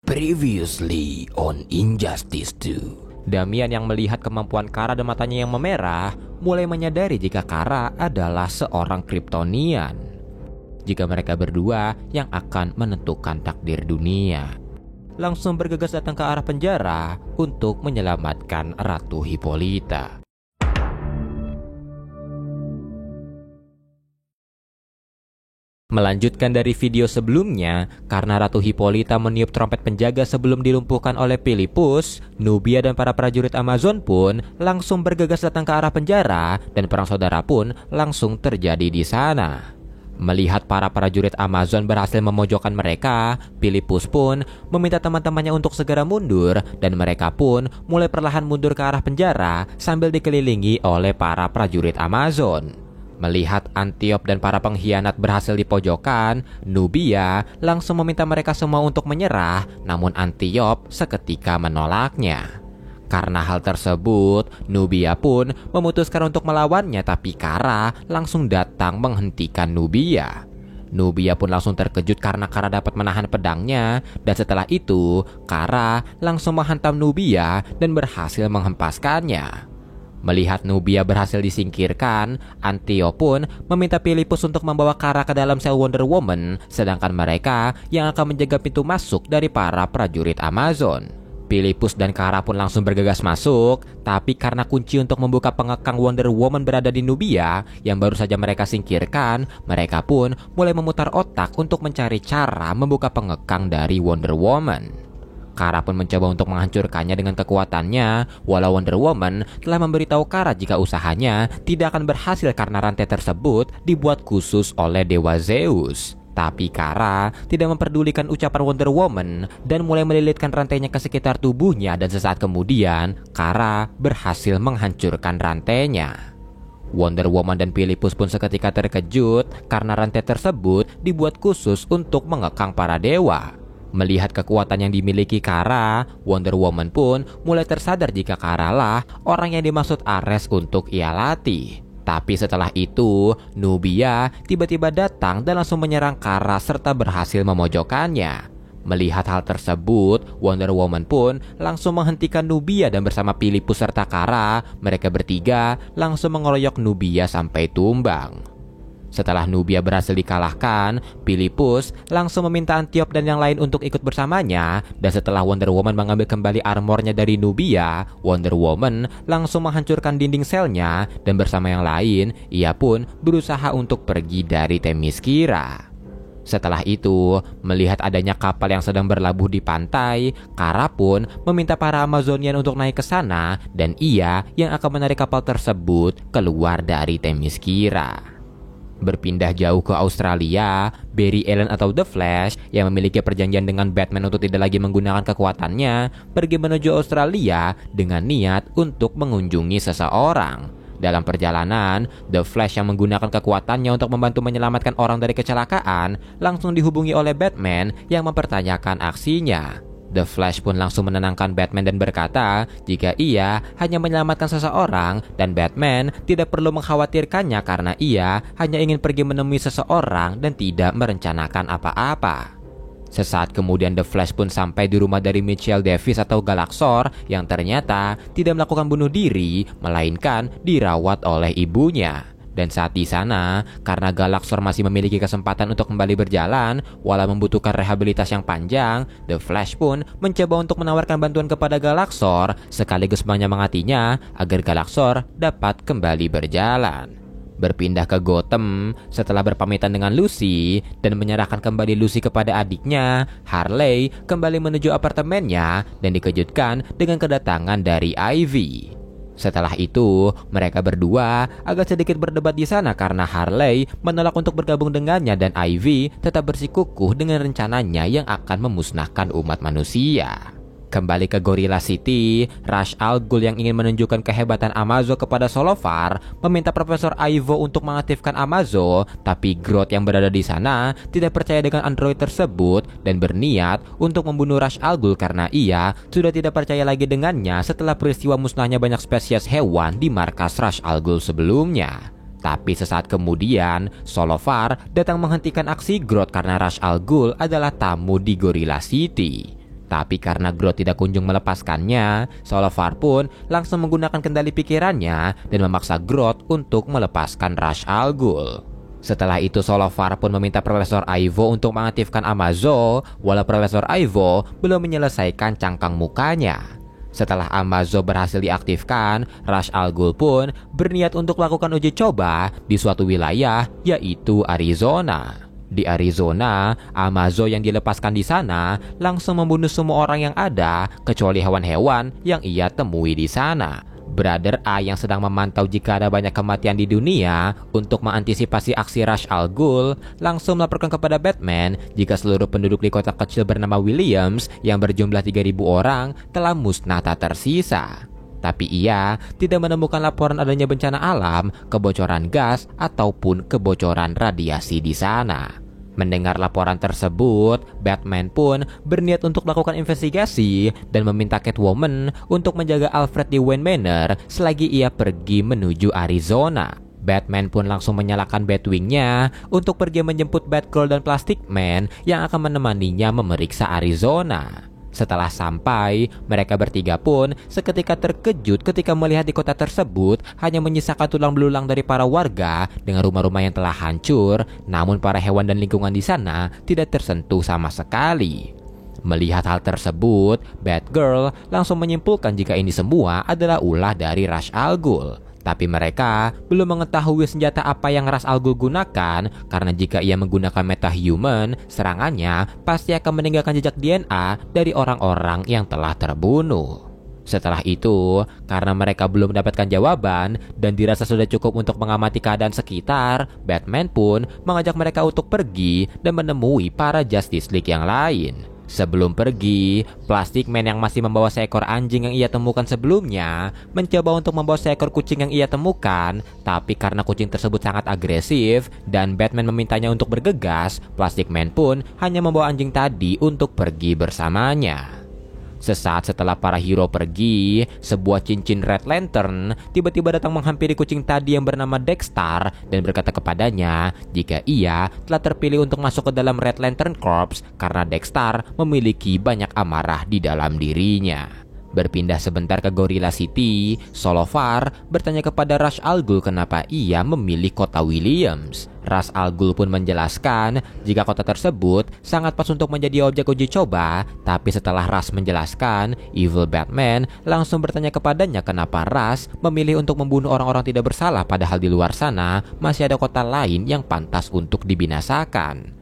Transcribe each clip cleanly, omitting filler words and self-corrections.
Previously on Injustice 2. Damian yang melihat kemampuan Kara dan matanya yang memerah mulai menyadari jika Kara adalah seorang Kryptonian. Jika mereka berdua yang akan menentukan takdir dunia. Langsung bergegas datang ke arah penjara untuk menyelamatkan Ratu Hippolyta. Melanjutkan dari video sebelumnya, karena Ratu Hippolyta meniup trompet penjaga sebelum dilumpuhkan oleh Philippus, Nubia dan para prajurit Amazon pun langsung bergegas datang ke arah penjara dan perang saudara pun langsung terjadi di sana. Melihat para prajurit Amazon berhasil memojokkan mereka, Philippus pun meminta teman-temannya untuk segera mundur dan mereka pun mulai perlahan mundur ke arah penjara sambil dikelilingi oleh para prajurit Amazon. Melihat Antiope dan para pengkhianat berhasil dipojokkan, Nubia langsung meminta mereka semua untuk menyerah, namun Antiope seketika menolaknya. Karena hal tersebut, Nubia pun memutuskan untuk melawannya, tapi Kara langsung datang menghentikan Nubia. Nubia pun langsung terkejut karena Kara dapat menahan pedangnya, dan setelah itu, Kara langsung menghantam Nubia dan berhasil menghempaskannya. Melihat Nubia berhasil disingkirkan, Antiope pun meminta Philippus untuk membawa Kara ke dalam sel Wonder Woman, sedangkan mereka yang akan menjaga pintu masuk dari para prajurit Amazon. Philippus dan Kara pun langsung bergegas masuk, tapi karena kunci untuk membuka pengekang Wonder Woman berada di Nubia yang baru saja mereka singkirkan, mereka pun mulai memutar otak untuk mencari cara membuka pengekang dari Wonder Woman. Kara pun mencoba untuk menghancurkannya dengan kekuatannya, walau Wonder Woman telah memberitahu Kara jika usahanya tidak akan berhasil karena rantai tersebut dibuat khusus oleh Dewa Zeus. Tapi Kara tidak memperdulikan ucapan Wonder Woman dan mulai melilitkan rantainya ke sekitar tubuhnya, dan sesaat kemudian Kara berhasil menghancurkan rantainya. Wonder Woman dan Philippus pun seketika terkejut karena rantai tersebut dibuat khusus untuk mengekang para dewa. Melihat kekuatan yang dimiliki Kara, Wonder Woman pun mulai tersadar jika Kara lah orang yang dimaksud Ares untuk ia latih. Tapi setelah itu, Nubia tiba-tiba datang dan langsung menyerang Kara serta berhasil memojokkannya. Melihat hal tersebut, Wonder Woman pun langsung menghentikan Nubia dan bersama Philippus serta Kara, mereka bertiga langsung mengeroyok Nubia sampai tumbang. Setelah Nubia berhasil dikalahkan, Philippus langsung meminta Antiope dan yang lain untuk ikut bersamanya, dan setelah Wonder Woman mengambil kembali armornya dari Nubia, Wonder Woman langsung menghancurkan dinding selnya, dan bersama yang lain, ia pun berusaha untuk pergi dari Themyscira. Setelah itu, melihat adanya kapal yang sedang berlabuh di pantai, Kara pun meminta para Amazonian untuk naik ke sana, dan ia yang akan menarik kapal tersebut keluar dari Themyscira. Berpindah jauh ke Australia, Barry Allen atau The Flash yang memiliki perjanjian dengan Batman untuk tidak lagi menggunakan kekuatannya pergi menuju Australia dengan niat untuk mengunjungi seseorang. Dalam perjalanan, The Flash yang menggunakan kekuatannya untuk membantu menyelamatkan orang dari kecelakaan langsung dihubungi oleh Batman yang mempertanyakan aksinya. The Flash pun langsung menenangkan Batman dan berkata jika ia hanya menyelamatkan seseorang dan Batman tidak perlu mengkhawatirkannya karena ia hanya ingin pergi menemui seseorang dan tidak merencanakan apa-apa. Sesaat kemudian The Flash pun sampai di rumah dari Michelle Davis atau Galaxor yang ternyata tidak melakukan bunuh diri melainkan dirawat oleh ibunya. Dan saat di sana, karena Galaxor masih memiliki kesempatan untuk kembali berjalan, walau membutuhkan rehabilitas yang panjang, The Flash pun mencoba untuk menawarkan bantuan kepada Galaxor, sekaligus menyemangatinya agar Galaxor dapat kembali berjalan. Berpindah ke Gotham, setelah berpamitan dengan Lucy dan menyerahkan kembali Lucy kepada adiknya, Harley kembali menuju apartemennya dan dikejutkan dengan kedatangan dari Ivy. Setelah itu, mereka berdua agak sedikit berdebat di sana karena Harley menolak untuk bergabung dengannya dan Ivy tetap bersikukuh dengan rencananya yang akan memusnahkan umat manusia. Kembali ke Gorilla City, Ra's al Ghul yang ingin menunjukkan kehebatan Amazo kepada Solovar meminta Profesor Ivo untuk mengaktifkan Amazo, tapi Groot yang berada di sana tidak percaya dengan android tersebut dan berniat untuk membunuh Ra's al Ghul karena ia sudah tidak percaya lagi dengannya setelah peristiwa musnahnya banyak spesies hewan di markas Ra's al Ghul sebelumnya. Tapi sesaat kemudian, Solovar datang menghentikan aksi Groot karena Ra's al Ghul adalah tamu di Gorilla City. Tapi karena Grodd tidak kunjung melepaskannya, Solovar pun langsung menggunakan kendali pikirannya dan memaksa Grodd untuk melepaskan Ra's al Ghul. Setelah itu Solovar pun meminta Profesor Ivo untuk mengaktifkan Amazo, walau Profesor Ivo belum menyelesaikan cangkang mukanya. Setelah Amazo berhasil diaktifkan, Ra's al Ghul pun berniat untuk melakukan uji coba di suatu wilayah, yaitu Arizona. Di Arizona, Amazo yang dilepaskan di sana langsung membunuh semua orang yang ada, kecuali hewan-hewan yang ia temui di sana. Brother A yang sedang memantau jika ada banyak kematian di dunia untuk mengantisipasi aksi Ra's al Ghul langsung melaporkan kepada Batman jika seluruh penduduk di kota kecil bernama Williams yang berjumlah 3.000 orang telah musnah tak tersisa. Tapi ia tidak menemukan laporan adanya bencana alam, kebocoran gas, ataupun kebocoran radiasi di sana. Mendengar laporan tersebut, Batman pun berniat untuk melakukan investigasi dan meminta Catwoman untuk menjaga Alfred di Wayne Manor selagi ia pergi menuju Arizona. Batman pun langsung menyalakan Batwing-nya untuk pergi menjemput Batgirl dan Plastic Man yang akan menemaninya memeriksa Arizona. Setelah sampai, mereka bertiga pun seketika terkejut ketika melihat di kota tersebut hanya menyisakan tulang belulang dari para warga dengan rumah-rumah yang telah hancur, namun para hewan dan lingkungan di sana tidak tersentuh sama sekali. Melihat hal tersebut, Batgirl langsung menyimpulkan jika ini semua adalah ulah dari Ra's al Ghul. Tapi mereka belum mengetahui senjata apa yang Ra's al Ghul gunakan, karena jika ia menggunakan metahuman, serangannya pasti akan meninggalkan jejak DNA dari orang-orang yang telah terbunuh. Setelah itu, karena mereka belum mendapatkan jawaban dan dirasa sudah cukup untuk mengamati keadaan sekitar, Batman pun mengajak mereka untuk pergi dan menemui para Justice League yang lain. Sebelum pergi, Plastic Man yang masih membawa seekor anjing yang ia temukan sebelumnya mencoba untuk membawa seekor kucing yang ia temukan, tapi karena kucing tersebut sangat agresif dan Batman memintanya untuk bergegas, Plastic Man pun hanya membawa anjing tadi untuk pergi bersamanya. Sesaat setelah para hero pergi, sebuah cincin Red Lantern tiba-tiba datang menghampiri kucing tadi yang bernama Dexter dan berkata kepadanya jika ia telah terpilih untuk masuk ke dalam Red Lantern Corps karena Dexter memiliki banyak amarah di dalam dirinya. Berpindah sebentar ke Gorilla City, Solovar bertanya kepada Ra's al Ghul kenapa ia memilih kota Williams. Ra's al Ghul pun menjelaskan jika kota tersebut sangat pas untuk menjadi objek uji coba, tapi setelah Ra's menjelaskan, Evil Batman langsung bertanya kepadanya kenapa Ra's memilih untuk membunuh orang-orang tidak bersalah padahal di luar sana masih ada kota lain yang pantas untuk dibinasakan.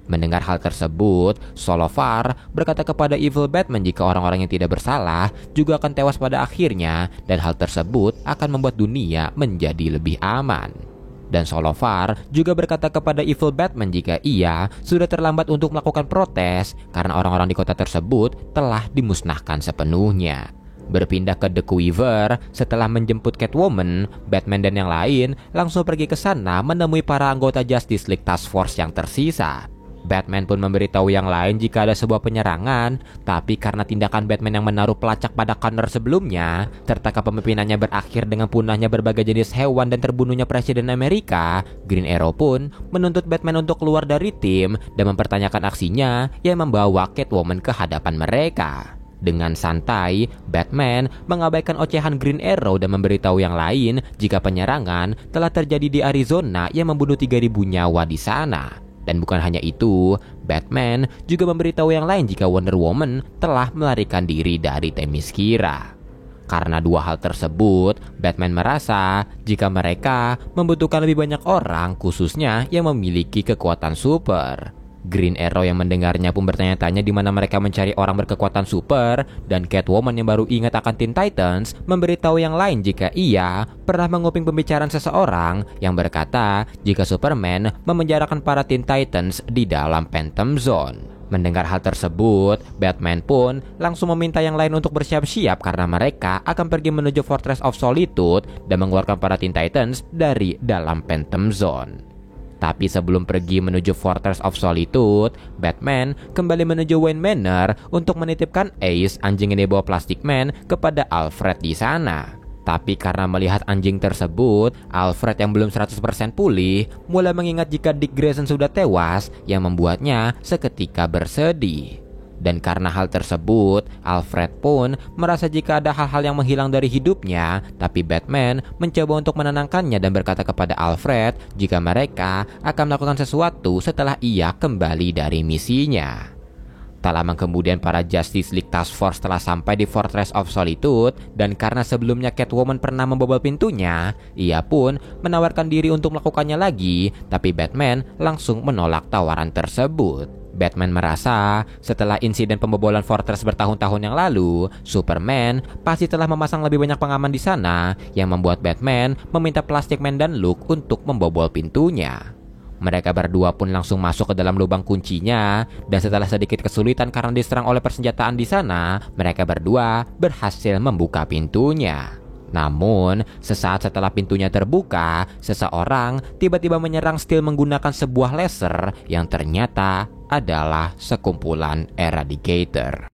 Mendengar hal tersebut, Solovar berkata kepada Evil Batman jika orang-orang yang tidak bersalah juga akan tewas pada akhirnya dan hal tersebut akan membuat dunia menjadi lebih aman. Dan Solovar juga berkata kepada Evil Batman jika ia sudah terlambat untuk melakukan protes karena orang-orang di kota tersebut telah dimusnahkan sepenuhnya. Berpindah ke The Quiver, setelah menjemput Catwoman, Batman dan yang lain langsung pergi ke sana menemui para anggota Justice League Task Force yang tersisa. Batman pun memberitahu yang lain jika ada sebuah penyerangan, tapi karena tindakan Batman yang menaruh pelacak pada Connor sebelumnya, serta kepemimpinannya berakhir dengan punahnya berbagai jenis hewan dan terbunuhnya Presiden Amerika, Green Arrow pun menuntut Batman untuk keluar dari tim dan mempertanyakan aksinya yang membawa Catwoman ke hadapan mereka. Dengan santai, Batman mengabaikan ocehan Green Arrow dan memberitahu yang lain jika penyerangan telah terjadi di Arizona yang membunuh 3.000 nyawa di sana. Dan bukan hanya itu, Batman juga memberitahu yang lain jika Wonder Woman telah melarikan diri dari Themyscira. Karena dua hal tersebut, Batman merasa jika mereka membutuhkan lebih banyak orang, khususnya yang memiliki kekuatan super. Green Arrow yang mendengarnya pun bertanya-tanya di mana mereka mencari orang berkekuatan super, dan Catwoman yang baru ingat akan Teen Titans memberitahu yang lain jika ia pernah menguping pembicaraan seseorang yang berkata jika Superman memenjarakan para Teen Titans di dalam Phantom Zone. Mendengar hal tersebut, Batman pun langsung meminta yang lain untuk bersiap-siap karena mereka akan pergi menuju Fortress of Solitude dan mengeluarkan para Teen Titans dari dalam Phantom Zone. Tapi sebelum pergi menuju Fortress of Solitude, Batman kembali menuju Wayne Manor untuk menitipkan Ace, anjing yang dibawa Plastic Man, kepada Alfred di sana. Tapi karena melihat anjing tersebut, Alfred yang belum 100% pulih mulai mengingat jika Dick Grayson sudah tewas yang membuatnya seketika bersedih. Dan karena hal tersebut, Alfred pun merasa jika ada hal-hal yang menghilang dari hidupnya, tapi Batman mencoba untuk menenangkannya dan berkata kepada Alfred jika mereka akan melakukan sesuatu setelah ia kembali dari misinya. Tak lama kemudian para Justice League Task Force telah sampai di Fortress of Solitude, dan karena sebelumnya Catwoman pernah membobol pintunya, ia pun menawarkan diri untuk melakukannya lagi, tapi Batman langsung menolak tawaran tersebut. Batman merasa setelah insiden pembobolan Fortress bertahun-tahun yang lalu, Superman pasti telah memasang lebih banyak pengaman di sana, yang membuat Batman meminta Plastic Man dan Luke untuk membobol pintunya. Mereka berdua pun langsung masuk ke dalam lubang kuncinya, dan setelah sedikit kesulitan karena diserang oleh persenjataan di sana, mereka berdua berhasil membuka pintunya. Namun, sesaat setelah pintunya terbuka, seseorang tiba-tiba menyerang Steel menggunakan sebuah laser yang ternyata adalah sekumpulan Eradicator.